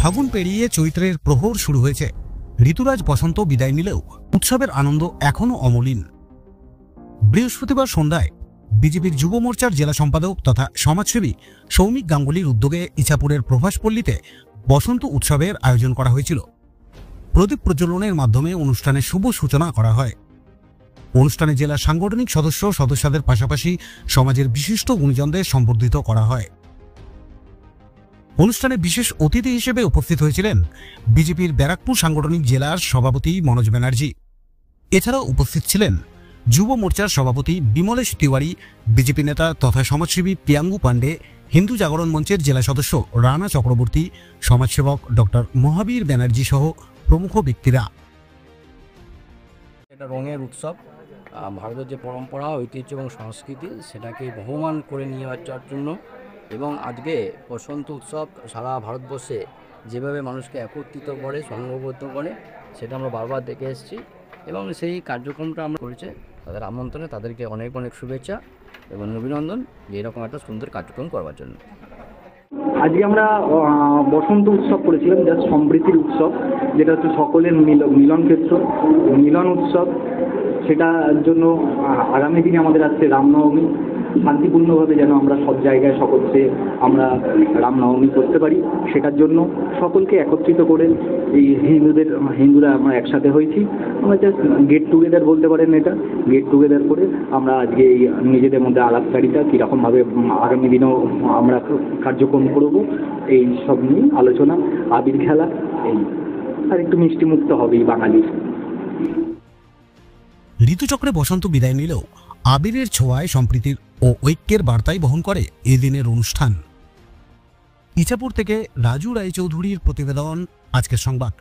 ফাগুন পেরিয়ে চৈত্রের প্রহর শুরু হয়েছে। ঋতুরাজ বসন্ত বিদায় নিলেও উৎসবের আনন্দ এখনও অমলিন। বৃহস্পতিবার সন্ধ্যায় বিজেপির যুব মোর্চার জেলা সম্পাদক তথা সমাজসেবী সৌমিক গাঙ্গুলির উদ্যোগে ইছাপুরের প্রভাসপল্লীতে বসন্ত উৎসবের আয়োজন করা হয়েছিল। প্রদীপ প্রজ্বলনের মাধ্যমে অনুষ্ঠানের শুভ সূচনা করা হয়। অনুষ্ঠানে জেলা সাংগঠনিক সদস্যদের পাশাপাশি সমাজের বিশিষ্ট গুণীজনদের সম্বর্ধিত করা হয়। অনুষ্ঠানে বিশেষ অতিথি হিসেবে উপস্থিত হয়েছিলেন বিজেপির ব্যারাকপুর সাংগঠনিক জেলার সভাপতি মনোজ ব্যানার্জি। এছাড়াও উপস্থিত ছিলেন যুব মোর্চার সভাপতি বিমলেশ তিওয়ারি, বিজেপি নেতা তথা সমাজসেবী প্রিয়াঙ্গু পাণ্ডে, হিন্দু জাগরণ মঞ্চের জেলা সদস্য রানা চক্রবর্তী, সমাজসেবক ডক্টর মহাবীর ব্যানার্জি সহ প্রমুখ ব্যক্তিরা। এটা রঙের উৎসব। ভারতের যে পরম্পরা, ঐতিহ্য এবং সংস্কৃতি সেটাকে বহমান করে নিয়ে যাওয়ার জন্য এবং আজকে বসন্ত উৎসব সারা ভারতবর্ষে যেভাবে মানুষকে একত্রিত করে, সংঘবদ্ধ করে, সেটা আমরা বারবার দেখে এসেছি এবং সেই কার্যক্রমটা আমরা করেছি। তাদের আমন্ত্রণে তাদেরকে অনেক অনেক শুভেচ্ছা এবং অভিনন্দন যে এরকম একটা সুন্দর কার্যক্রম করবার জন্য। আজকে আমরা বসন্ত উৎসব করেছিলাম, যা সম্প্রীতির উৎসব, যেটা হচ্ছে সকলের মিলন ক্ষেত্র, মিলন উৎসব। সেটার জন্য আগামী দিনে আমাদের আসছে রামনবমী। শান্তিপূর্ণভাবে যেন আমরা সব জায়গায় সকলকে আমরা রামনবমী করতে পারি, সেটার জন্য সকলকে একত্রিত করে এই হিন্দুরা আমরা একসাথে হয়েছি। আমরা জাস্ট গেট টুগেদার বলতে পারেন, এটা গেট টুগেদার করে আমরা আজকে এই নিজেদের মধ্যে আলাপচারিতা কীরকমভাবে আগামী দিনেও আমরা কার্যক্রম করব এই সব নিয়ে আলোচনা, আবির খেলা, এই আর একটু মিষ্টি মুক্ত হবেই বাঙালির। ঋতুচক্রে বসন্ত বিদায় নিলেও আবিরের ছোঁয়ায় সম্প্রীতির ও ঐক্যের বার্তাই বহন করে এদিনের অনুষ্ঠান। ইছাপুর থেকে রাজু রায়চৌধুরীর প্রতিবেদন, আজকের সংবাদ।